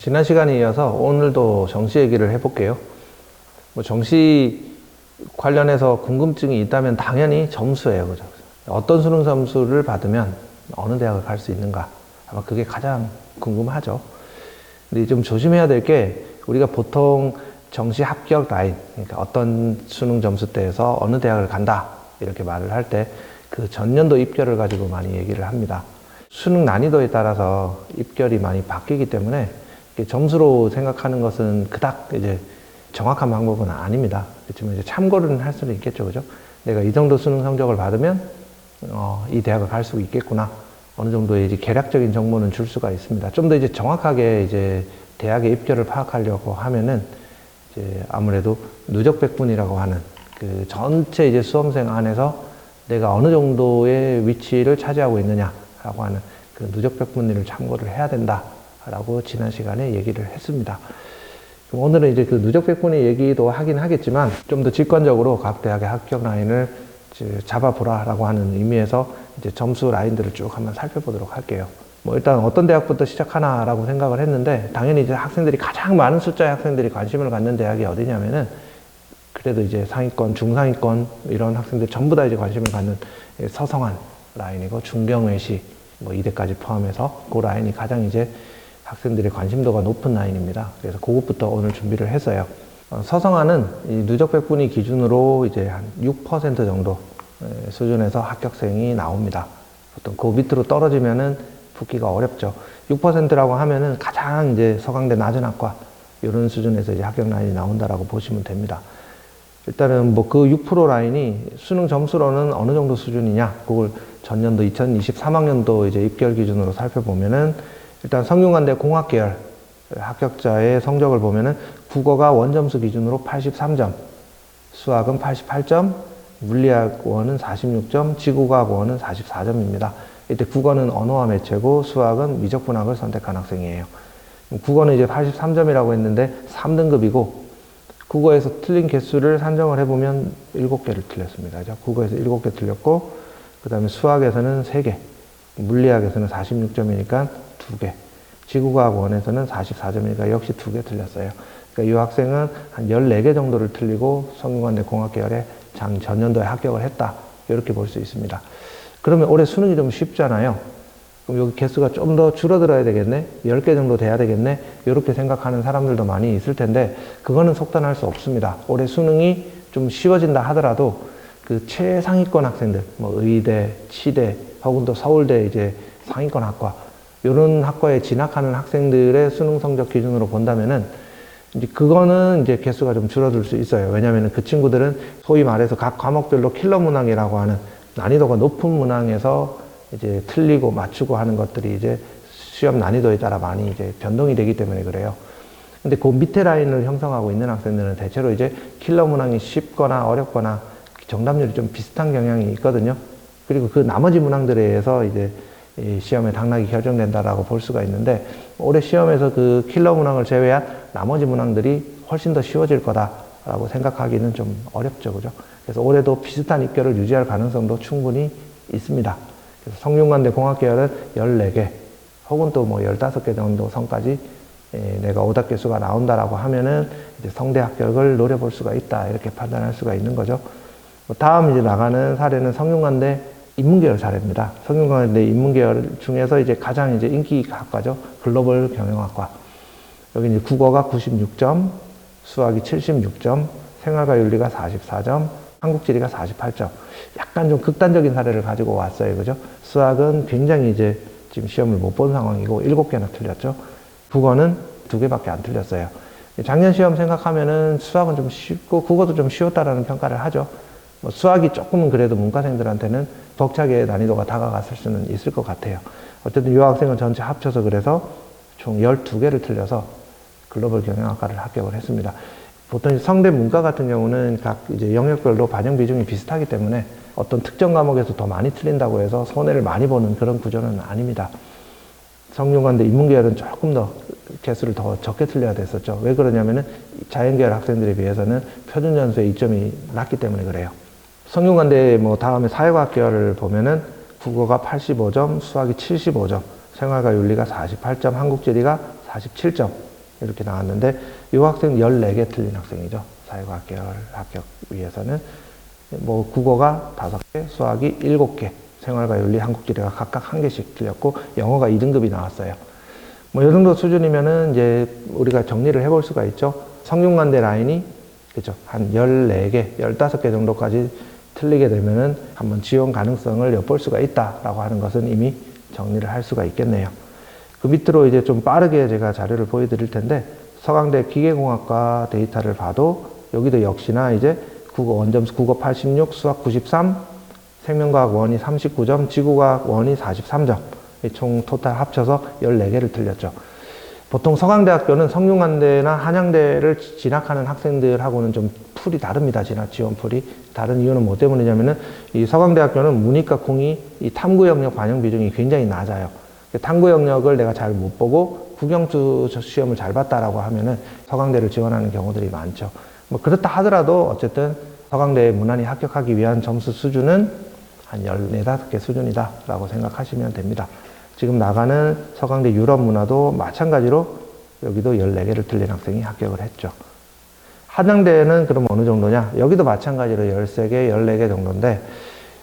지난 시간에 이어서 오늘도 정시 얘기를 해볼게요. 정시 관련해서 궁금증이 있다면 당연히 점수예요. 그죠? 어떤 수능 점수를 받으면 어느 대학을 갈 수 있는가? 아마 그게 가장 궁금하죠. 근데 좀 조심해야 될 게 우리가 보통 정시 합격 라인, 그러니까 어떤 수능 점수대에서 어느 대학을 간다 이렇게 말을 할 때 그 전년도 입결을 가지고 많이 얘기를 합니다. 수능 난이도에 따라서 입결이 많이 바뀌기 때문에 점수로 생각하는 것은 그닥 이제 정확한 방법은 아닙니다. 그렇지만 이제 참고는 할 수는 있겠죠, 그죠? 내가 이 정도 수능 성적을 받으면 이 대학을 갈 수 있겠구나. 어느 정도의 이제 개략적인 정보는 줄 수가 있습니다. 좀 더 이제 정확하게 이제 대학의 입결을 파악하려고 하면은 이제 아무래도 누적백분이라고 하는 그 전체 이제 수험생 안에서 내가 어느 정도의 위치를 차지하고 있느냐라고 하는 그 누적백분위를 참고를 해야 된다라고 지난 시간에 얘기를 했습니다. 오늘은 이제 그 누적백분위 얘기도 하긴 하겠지만 좀 더 직관적으로 각 대학의 합격 라인을 잡아보라라고 하는 의미에서 이제 점수 라인들을 쭉 한번 살펴보도록 할게요. 일단 어떤 대학부터 시작하나라고 생각을 했는데 당연히 이제 학생들이 가장 많은 숫자의 학생들이 관심을 갖는 대학이 어디냐면은 그래도 이제 상위권, 중상위권 이런 학생들 전부 다 이제 관심을 갖는 서성한 라인이고 중경외시 이대까지 포함해서 그 라인이 가장 이제 학생들의 관심도가 높은 라인입니다. 그래서 그것부터 오늘 준비를 했어요. 서성한은 이 누적백분위 기준으로 이제 한 6% 정도 수준에서 합격생이 나옵니다. 보통 그 밑으로 떨어지면은 붙기가 어렵죠. 6%라고 하면은 가장 이제 서강대 낮은 학과 이런 수준에서 이제 합격 라인이 나온다라고 보시면 됩니다. 일단은 그 6% 라인이 수능 점수로는 어느 정도 수준이냐, 그걸 전년도 2023학년도 이제 입결 기준으로 살펴보면은 일단 성균관대 공학계열 합격자의 성적을 보면은 국어가 원점수 기준으로 83점, 수학은 88점, 물리학원은 46점, 지구과학원은 44점입니다. 이때 국어는 언어와 매체고 수학은 미적분학을 선택한 학생이에요. 국어는 이제 83점이라고 했는데 3등급이고 국어에서 틀린 개수를 산정을 해보면 7개를 틀렸습니다. 국어에서 7개 틀렸고 그 다음에 수학에서는 3개, 물리학에서는 46점이니까 2개, 지구과학원에서는 44점이니까 역시 2개 틀렸어요. 그러니까 이 학생은 한 14개 정도를 틀리고 성균관대 공학계열에 전년도에 합격을 했다. 이렇게 볼 수 있습니다. 그러면 올해 수능이 좀 쉽잖아요. 그럼 여기 개수가 좀 더 줄어들어야 되겠네? 10개 정도 돼야 되겠네? 이렇게 생각하는 사람들도 많이 있을 텐데 그거는 속단할 수 없습니다. 올해 수능이 좀 쉬워진다 하더라도 그 최상위권 학생들, 의대, 치대, 혹은 또 서울대 이제 상위권 학과 이런 학과에 진학하는 학생들의 수능 성적 기준으로 본다면은 이제 그거는 이제 개수가 좀 줄어들 수 있어요. 왜냐하면 그 친구들은 소위 말해서 각 과목별로 킬러 문항이라고 하는 난이도가 높은 문항에서 이제 틀리고 맞추고 하는 것들이 이제 시험 난이도에 따라 많이 이제 변동이 되기 때문에 그래요. 근데 그 밑에 라인을 형성하고 있는 학생들은 대체로 이제 킬러 문항이 쉽거나 어렵거나 정답률이 좀 비슷한 경향이 있거든요. 그리고 그 나머지 문항들에 의해서 이제 시험의 당락이 결정된다라고 볼 수가 있는데 올해 시험에서 그 킬러 문항을 제외한 나머지 문항들이 훨씬 더 쉬워질 거다라고 생각하기는 좀 어렵죠, 그죠? 그래서 올해도 비슷한 입결을 유지할 가능성도 충분히 있습니다. 그래서 성균관대 공학계열은 14개 혹은 또 15개 정도 선까지 내가 오답 개수가 나온다라고 하면은 이제 성대 합격을 노려볼 수가 있다 이렇게 판단할 수가 있는 거죠. 다음 이제 나가는 사례는 성균관대 인문계열 사례입니다. 성균관대 인문계열 중에서 이제 가장 이제 인기 학과죠. 글로벌 경영학과. 여기 이제 국어가 96점, 수학이 76점, 생활과 윤리가 44점, 한국지리가 48점. 약간 좀 극단적인 사례를 가지고 왔어요. 그죠? 수학은 굉장히 이제 지금 시험을 못 본 상황이고 7개나 틀렸죠. 국어는 2개밖에 안 틀렸어요. 작년 시험 생각하면은 수학은 좀 쉽고 국어도 좀 쉬웠다라는 평가를 하죠. 수학이 조금은 그래도 문과생들한테는 벅차게 난이도가 다가갔을 수는 있을 것 같아요. 어쨌든 이 학생은 전체 합쳐서 그래서 총 12개를 틀려서 글로벌 경영학과를 합격을 했습니다. 보통 성대 문과 같은 경우는 각 이제 영역별로 반영 비중이 비슷하기 때문에 어떤 특정 과목에서 더 많이 틀린다고 해서 손해를 많이 보는 그런 구조는 아닙니다. 성균관대 인문계열은 조금 더 개수를 더 적게 틀려야 됐었죠. 왜 그러냐면은 자연계열 학생들에 비해서는 표준점수의 이점이 낮기 때문에 그래요. 성균관대 다음에 사회과학 계열을 보면은 국어가 85점, 수학이 75점, 생활과 윤리가 48점, 한국지리가 47점. 이렇게 나왔는데 이 학생 14개 틀린 학생이죠. 사회과학 계열 합격 위해서는 뭐 국어가 5개, 수학이 7개, 생활과 윤리, 한국지리가 각각 1개씩 틀렸고 영어가 2등급이 나왔어요. 뭐 이 정도 수준이면은 이제 우리가 정리를 해볼 수가 있죠. 성균관대 라인이 그죠, 한 14개, 15개 정도까지 틀리게 되면은 한번 지원 가능성을 엿볼 수가 있다라고 하는 것은 이미 정리를 할 수가 있겠네요. 그 밑으로 이제 좀 빠르게 제가 자료를 보여드릴 텐데 서강대 기계공학과 데이터를 봐도 여기도 역시나 이제 국어 원점수 국어 86, 수학 93, 생명과학 원이 39점, 지구과학 원이 43점. 총 토탈 합쳐서 14개를 틀렸죠. 보통 서강대학교는 성균관대나 한양대를 진학하는 학생들하고는 좀 풀이 다릅니다. 진학 지원 풀이. 다른 이유는 뭐 때문이냐면은 이 서강대학교는 문이과 공이 이 탐구 영역 반영 비중이 굉장히 낮아요. 탐구 영역을 내가 잘 못 보고 국영수 시험을 잘 봤다라고 하면은 서강대를 지원하는 경우들이 많죠. 뭐 그렇다 하더라도 어쨌든 서강대에 무난히 합격하기 위한 점수 수준은 한 14, 15개 수준이다라고 생각하시면 됩니다. 지금 나가는 서강대 유럽 문화도 마찬가지로 여기도 14개를 틀린 학생이 합격을 했죠. 한양대는 그럼 어느 정도냐? 여기도 마찬가지로 13개, 14개 정도인데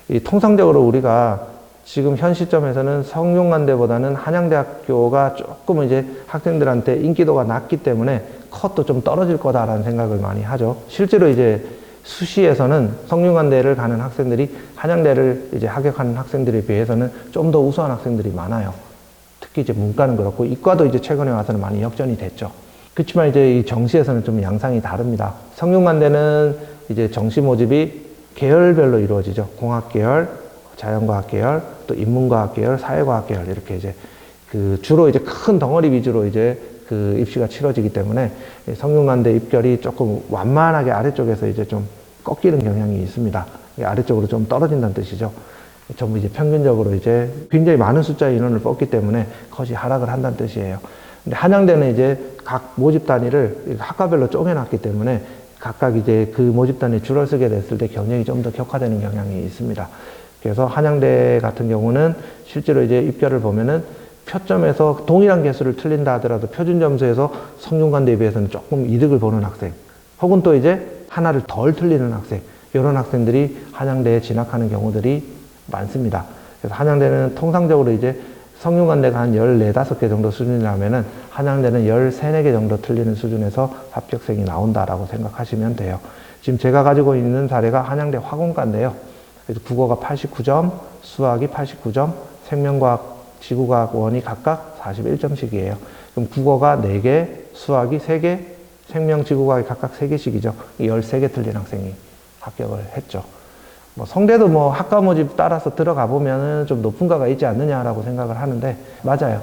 이 통상적으로 우리가 지금 현 시점에서는 성균관대보다는 한양대학교가 조금 이제 학생들한테 인기도가 낮기 때문에 컷도 좀 떨어질 거다라는 생각을 많이 하죠. 실제로 이제 수시에서는 성균관대를 가는 학생들이 한양대를 이제 합격하는 학생들에 비해서는 좀 더 우수한 학생들이 많아요. 특히 이제 문과는 그렇고 이과도 이제 최근에 와서는 많이 역전이 됐죠. 그렇지만 이제 이 정시에서는 좀 양상이 다릅니다. 성균관대는 이제 정시 모집이 계열별로 이루어지죠. 공학 계열, 자연과학 계열, 또 인문과학 계열, 사회과학 계열 이렇게 이제 그 주로 이제 큰 덩어리 위주로 이제 그 입시가 치러지기 때문에 성균관대 입결이 조금 완만하게 아래쪽에서 이제 좀 꺾이는 경향이 있습니다. 아래쪽으로 좀 떨어진다는 뜻이죠. 전부 이제 평균적으로 이제 굉장히 많은 숫자의 인원을 뽑기 때문에 컷이 하락을 한다는 뜻이에요. 근데 한양대는 이제 각 모집 단위를 학과별로 쪼개놨기 때문에 각각 이제 그 모집 단위 줄을 쓰게 됐을 때 경쟁이 좀 더 격화되는 경향이 있습니다. 그래서 한양대 같은 경우는 실제로 이제 입결을 보면은 표점에서 동일한 개수를 틀린다 하더라도 표준 점수에서 성균관대에 비해서는 조금 이득을 보는 학생, 혹은 또 이제 하나를 덜 틀리는 학생, 이런 학생들이 한양대에 진학하는 경우들이 많습니다. 그래서 한양대는 통상적으로 이제 성균관대가 한 14, 15개 정도 수준이라면은 한양대는 13, 14개 정도 틀리는 수준에서 합격생이 나온다라고 생각하시면 돼요. 지금 제가 가지고 있는 사례가 한양대 화공과인데요. 그래서 국어가 89점, 수학이 89점, 생명과학, 지구과학 원이 각각 41점씩이에요. 그럼 국어가 4개, 수학이 3개, 생명, 지구과학이 각각 3개씩이죠. 13개 틀린 학생이 합격을 했죠. 뭐 성대도 뭐 학과 모집 따라서 들어가 보면은 좀 높은 과가 있지 않느냐라고 생각을 하는데 맞아요.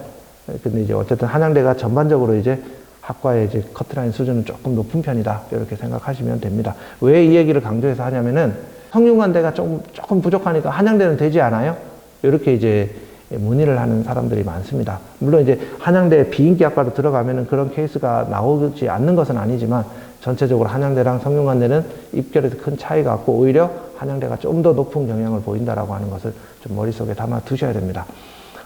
근데 이제 어쨌든 한양대가 전반적으로 이제 학과의 이제 커트라인 수준은 조금 높은 편이다. 이렇게 생각하시면 됩니다. 왜 이 얘기를 강조해서 하냐면은 성균관대가 조금 부족하니까 한양대는 되지 않아요? 이렇게 이제 문의를 하는 사람들이 많습니다. 물론 이제 한양대 비인기 학과로 들어가면은 그런 케이스가 나오지 않는 것은 아니지만 전체적으로 한양대랑 성균관대는 입결에서 큰 차이가 없고 오히려 한양대가 좀 더 높은 경향을 보인다라고 하는 것을 좀 머릿속에 담아 두셔야 됩니다.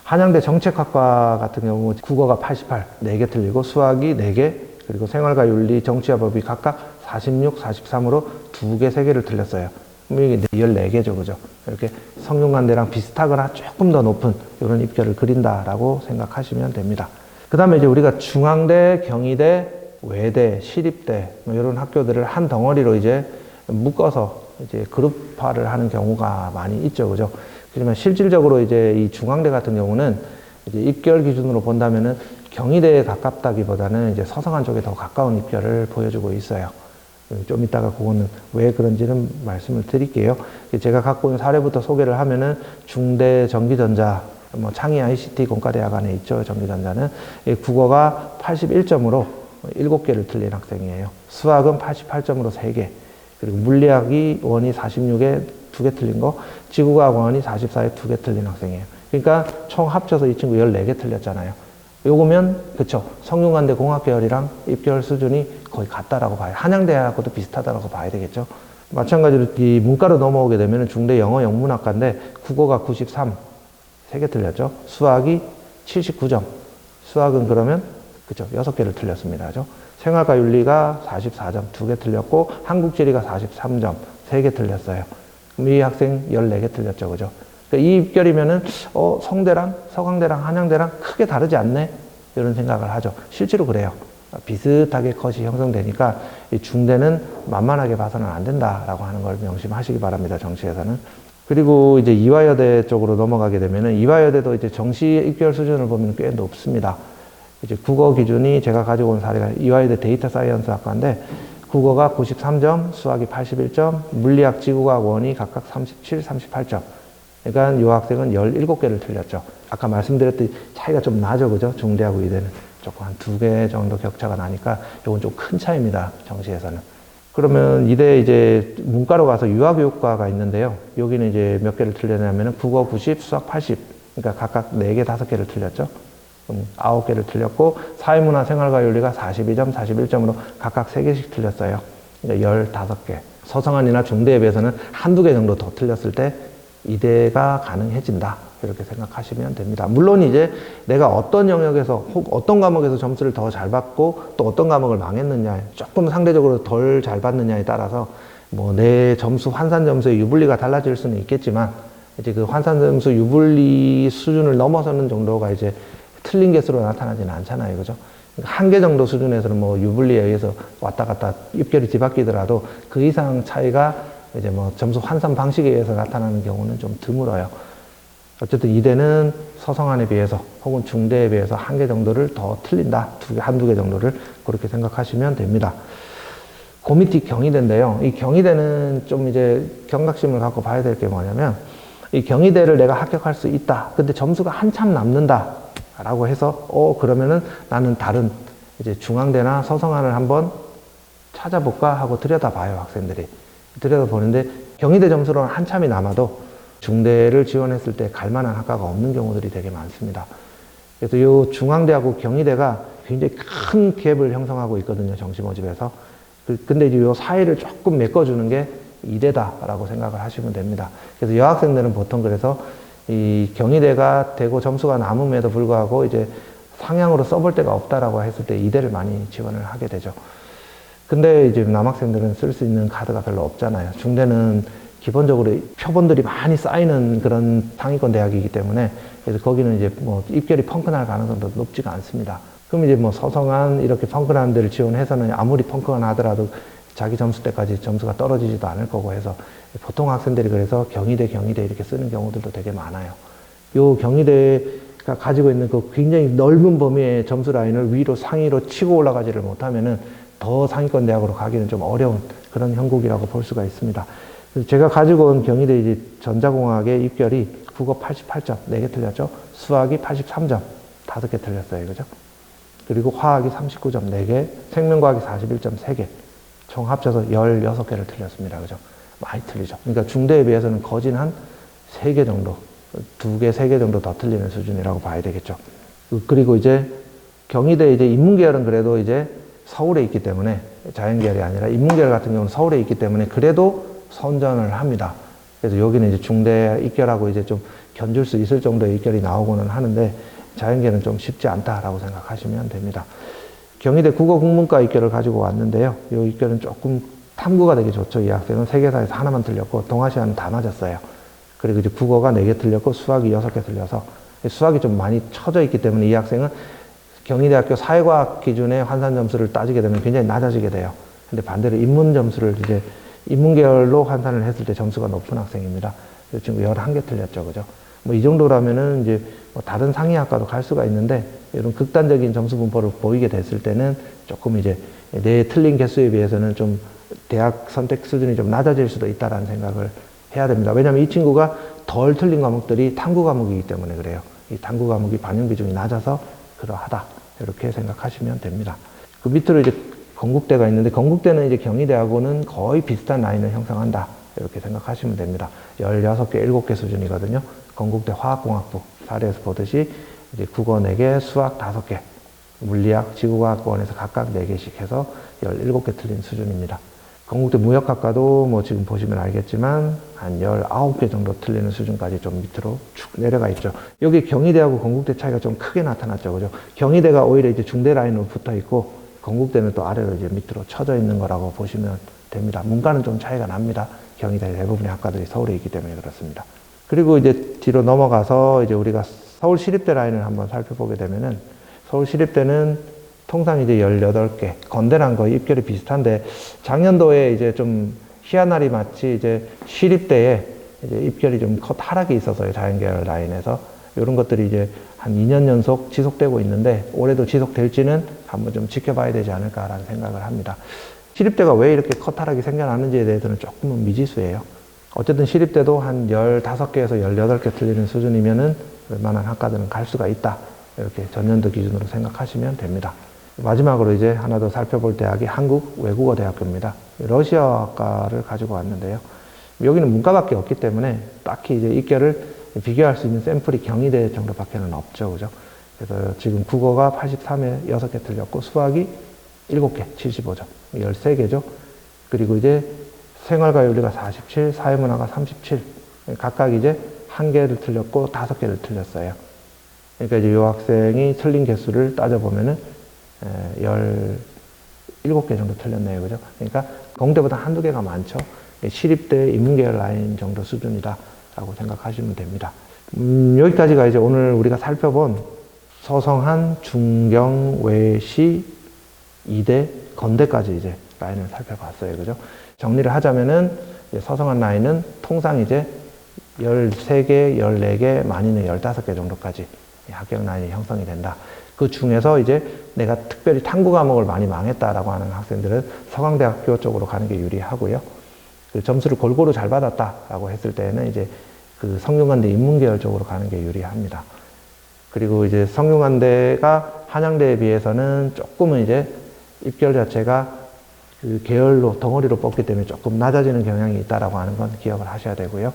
한양대 정책학과 같은 경우 국어가 88, 4개 틀리고 수학이 4개, 그리고 생활과 윤리, 정치와 법이 각각 46, 43으로 2개, 3개를 틀렸어요. 이게 14개죠, 그죠? 이렇게 성균관대랑 비슷하거나 조금 더 높은 이런 입결을 그린다라고 생각하시면 됩니다. 그 다음에 이제 우리가 중앙대, 경희대, 외대, 시립대, 뭐 이런 학교들을 한 덩어리로 이제 묶어서 이제 그룹화를 하는 경우가 많이 있죠, 그죠? 하지만 실질적으로 이제 이 중앙대 같은 경우는 이제 입결 기준으로 본다면은 경희대에 가깝다기보다는 이제 서성한 쪽에 더 가까운 입결을 보여주고 있어요. 좀 이따가 그거는 왜 그런지는 말씀을 드릴게요. 제가 갖고 있는 사례부터 소개를 하면은 중대 전기전자, 뭐 창의 ICT 공과대학 안에 있죠, 전기전자는. 국어가 81점으로 7개를 틀린 학생이에요. 수학은 88점으로 3개. 그리고 물리학이 원이 46에 2개 틀린 거, 지구과학 원이 44에 2개 틀린 학생이에요. 그러니까 총 합쳐서 이 친구 14개 틀렸잖아요. 요거면 그쵸, 성균관대 공학계열이랑 입결 수준이 거의 같다라고 봐요. 한양대하고도 비슷하다라고 봐야 되겠죠. 마찬가지로 이 문과로 넘어오게 되면 중대 영어 영문학과인데 국어가 93, 3개 틀렸죠. 수학이 79점. 수학은 그러면 그죠? 6개를 틀렸습니다. 그죠? 생활과 윤리가 44점, 2개 틀렸고, 한국지리가 43점, 3개 틀렸어요. 그럼 이 학생 14개 틀렸죠. 그죠? 그러니까 이 입결이면은, 성대랑, 서강대랑, 한양대랑 크게 다르지 않네? 이런 생각을 하죠. 실제로 그래요. 비슷하게 컷이 형성되니까 이 중대는 만만하게 봐서는 안 된다라고 하는 걸 명심하시기 바랍니다. 정시에서는. 그리고 이제 이화여대 쪽으로 넘어가게 되면은 이화여대도 이제 정시 입결 수준을 보면 꽤 높습니다. 이제 국어 기준이 제가 가지고 온 사례가 이화여대 데이터 사이언스 학과인데 국어가 93점, 수학이 81점, 물리학, 지구과학 원이 각각 37, 38점. 그러니까 이 학생은 17개를 틀렸죠. 아까 말씀드렸듯이 차이가 좀 나죠. 그죠? 중대하고 이대는. 조금 한 2개 정도 격차가 나니까 이건 좀 큰 차이입니다. 정시에서는. 그러면 이대 이제 문과로 가서 유아교육과가 있는데요. 여기는 이제 몇 개를 틀렸냐면 국어 90, 수학 80. 그러니까 각각 4개, 5개를 틀렸죠. 9개를 틀렸고 사회문화 생활과 윤리가 42점, 41점으로 각각 3개씩 틀렸어요. 그러니까 15개. 서성한이나 중대에 비해서는 한두 개 정도 더 틀렸을 때 이대가 가능해진다. 이렇게 생각하시면 됩니다. 물론 이제 내가 어떤 영역에서 혹 어떤 과목에서 점수를 더 잘 받고 또 어떤 과목을 망했느냐, 조금 상대적으로 덜 잘 받느냐에 따라서 뭐 내 점수, 환산 점수의 유불리가 달라질 수는 있겠지만 이제 그 환산 점수 유불리 수준을 넘어서는 정도가 이제 틀린 개수로 나타나지는 않잖아요. 그죠? 한 개 정도 수준에서는 뭐 유불리에 의해서 왔다 갔다 입결이 뒤바뀌더라도 그 이상 차이가 이제 뭐 점수 환산 방식에 의해서 나타나는 경우는 좀 드물어요. 어쨌든 이대는 서성한에 비해서 혹은 중대에 비해서 한 개 정도를 더 틀린다. 한두 개 정도를 그렇게 생각하시면 됩니다. 그 밑이 경희대인데요. 이 경희대는 좀 이제 경각심을 갖고 봐야 될 게 뭐냐면 이 경희대를 내가 합격할 수 있다. 근데 점수가 한참 남는다. 라고 해서 그러면은 나는 다른 이제 중앙대나 서성한을 한번 찾아볼까 하고 들여다봐요. 학생들이. 들여다보는데 경희대 점수로는 한참이 남아도 중대를 지원했을 때 갈만한 학과가 없는 경우들이 되게 많습니다. 그래서 이 중앙대하고 경희대가 굉장히 큰 갭을 형성하고 있거든요. 정시 모집에서. 근데 이제 이 사이를 조금 메꿔주는 게 이대다라고 생각을 하시면 됩니다. 그래서 여학생들은 보통 그래서 이 경희대가 되고 점수가 남음에도 불구하고 이제 상향으로 써볼 데가 없다라고 했을 때 이대를 많이 지원을 하게 되죠. 근데 이제 남학생들은 쓸 수 있는 카드가 별로 없잖아요. 중대는 기본적으로 표본들이 많이 쌓이는 그런 상위권 대학이기 때문에 그래서 거기는 이제 뭐 입결이 펑크날 가능성도 높지가 않습니다. 그럼 이제 뭐 서성한 이렇게 펑크나는 데를 지원해서는 아무리 펑크가 나더라도 자기 점수 때까지 점수가 떨어지지도 않을 거고 해서 보통 학생들이 그래서 경희대 이렇게 쓰는 경우들도 되게 많아요. 요 경희대가 가지고 있는 그 굉장히 넓은 범위의 점수 라인을 위로 상위로 치고 올라가지를 못하면은 더 상위권 대학으로 가기는 좀 어려운 그런 형국이라고 볼 수가 있습니다. 제가 가지고 온 경희대 이제 전자공학의 입결이 국어 88점, 4개 틀렸죠. 수학이 83점, 5개 틀렸어요. 그죠? 그리고 화학이 39점, 4개, 생명과학이 41점, 3개. 총 합쳐서 16개를 틀렸습니다. 그죠? 많이 틀리죠. 그러니까 중대에 비해서는 거진 한 3개 정도, 2개, 3개 정도 더 틀리는 수준이라고 봐야 되겠죠. 그리고 이제 경희대 이제 인문계열은 그래도 이제 서울에 있기 때문에 자연계열이 아니라 인문계열 같은 경우는 서울에 있기 때문에 그래도 선전을 합니다. 그래서 여기는 이제 중대 입결하고 이제 좀 견줄 수 있을 정도의 입결이 나오고는 하는데 자연계는 좀 쉽지 않다라고 생각하시면 됩니다. 경희대 국어국문과 입결을 가지고 왔는데요. 이 입결은 조금 탐구가 되게 좋죠. 이 학생은 세계사에서 하나만 틀렸고 동아시아는 다 맞았어요. 그리고 이제 국어가 4개 틀렸고 수학이 6개 틀려서 수학이 좀 많이 쳐져 있기 때문에 이 학생은 경희대학교 사회과학 기준의 환산 점수를 따지게 되면 굉장히 낮아지게 돼요. 근데 반대로 인문 점수를 이제 인문계열로 환산을 했을 때 점수가 높은 학생입니다. 지금 11개 틀렸죠. 그죠? 뭐 이 정도라면은 이제 뭐 다른 상위학과도 갈 수가 있는데 이런 극단적인 점수 분포를 보이게 됐을 때는 조금 이제 내 틀린 개수에 비해서는 좀 대학 선택 수준이 좀 낮아질 수도 있다라는 생각을 해야 됩니다. 왜냐하면 이 친구가 덜 틀린 과목들이 탐구 과목이기 때문에 그래요. 이 탐구 과목이 반영 비중이 낮아서 그러하다. 이렇게 생각하시면 됩니다. 그 밑으로 이제 건국대가 있는데 건국대는 이제 경희대하고는 거의 비슷한 라인을 형성한다. 이렇게 생각하시면 됩니다. 16개, 7개 수준이거든요. 건국대 화학공학부 사례에서 보듯이 이제 국어 4개, 수학 5개, 물리학, 지구과학원에서 각각 4개씩 해서 17개 틀린 수준입니다. 건국대 무역학과도 뭐 지금 보시면 알겠지만 한 19개 정도 틀리는 수준까지 좀 밑으로 쭉 내려가 있죠. 여기 경희대하고 건국대 차이가 좀 크게 나타났죠. 그죠? 경희대가 오히려 이제 중대 라인으로 붙어 있고 건국대는 또 아래로 이제 밑으로 쳐져 있는 거라고 보시면 됩니다. 문과는 좀 차이가 납니다. 경희대 대부분의 학과들이 서울에 있기 때문에 그렇습니다. 그리고 이제 뒤로 넘어가서 이제 우리가 서울시립대 라인을 한번 살펴보게 되면은 서울시립대는 통상 이제 18개, 건대랑 거의 입결이 비슷한데 작년도에 이제 좀 희한하리 마치 이제 시립대에 이제 입결이 좀 하락이 있어서요. 자연계열 라인에서. 이런 것들이 이제 한 2년 연속 지속되고 있는데 올해도 지속될지는 한번 좀 지켜봐야 되지 않을까라는 생각을 합니다. 시립대가 왜 이렇게 하락이 생겨나는지에 대해서는 조금은 미지수예요. 어쨌든 시립대도 한 15개에서 18개 틀리는 수준이면은 웬만한 학과들은 갈 수가 있다. 이렇게 전년도 기준으로 생각하시면 됩니다. 마지막으로 이제 하나 더 살펴볼 대학이 한국외국어대학교입니다. 러시아학과를 가지고 왔는데요. 여기는 문과밖에 없기 때문에 딱히 이제 입결을 비교할 수 있는 샘플이 경희대 정도밖에는 없죠. 그죠? 그래서 지금 국어가 83에 6개 틀렸고 수학이 7개, 75점, 13개죠. 그리고 이제 생활과 윤리가 47, 사회문화가 37. 각각 이제 1개를 틀렸고 5개를 틀렸어요. 그러니까 이제 이 학생이 틀린 개수를 따져보면은 17개 정도 틀렸네요. 그죠? 그러니까 공대보다 한두 개가 많죠. 시립대 인문계열 라인 정도 수준이다 라고 생각하시면 됩니다. 여기까지가 이제 오늘 우리가 살펴본 서성한, 중경, 외시, 이대, 건대까지 이제 라인을 살펴봤어요. 그죠? 정리를 하자면은 서성한 라인은 통상 이제 13개, 14개, 많이는 15개 정도까지 합격 라인이 형성이 된다. 그 중에서 이제 내가 특별히 탐구 과목을 많이 망했다라고 하는 학생들은 서강대학교 쪽으로 가는 게 유리하고요. 그 점수를 골고루 잘 받았다라고 했을 때는 이제 그 성균관대 인문계열 쪽으로 가는 게 유리합니다. 그리고 이제 성균관대가 한양대에 비해서는 조금은 이제 입결 자체가 그 계열로, 덩어리로 뽑기 때문에 조금 낮아지는 경향이 있다라고 하는 건 기억을 하셔야 되고요.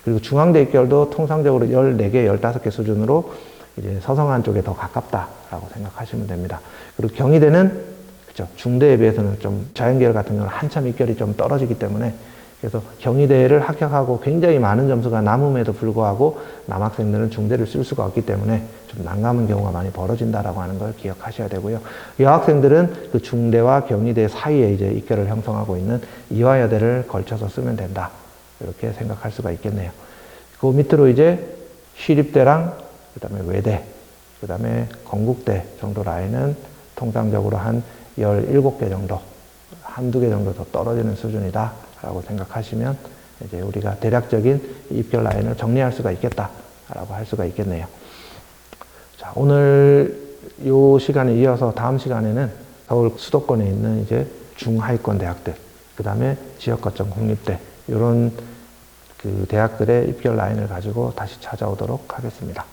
그리고 중앙대 입결도 통상적으로 14개, 15개 수준으로 이제 서성한 쪽에 더 가깝다라고 생각하시면 됩니다. 그리고 경희대는 그죠, 중대에 비해서는 좀 자연계열 같은 경우는 한참 입결이 좀 떨어지기 때문에 그래서 경희대를 합격하고 굉장히 많은 점수가 남음에도 불구하고 남학생들은 중대를 쓸 수가 없기 때문에 좀 난감한 경우가 많이 벌어진다라고 하는 걸 기억하셔야 되고요. 여학생들은 그 중대와 경희대 사이에 이제 입결을 형성하고 있는 이화여대를 걸쳐서 쓰면 된다. 이렇게 생각할 수가 있겠네요. 그 밑으로 이제 시립대랑 그 다음에 외대, 그 다음에 건국대 정도 라인은 통상적으로 한 17개 정도, 한두 개 정도 더 떨어지는 수준이다 라고 생각하시면 이제 우리가 대략적인 입결 라인을 정리할 수가 있겠다 라고 할 수가 있겠네요. 자, 오늘 요 시간에 이어서 다음 시간에는 서울 수도권에 있는 이제 중하위권 대학들, 그 다음에 지역거점 공립대, 이런 그 대학들의 입결 라인을 가지고 다시 찾아오도록 하겠습니다.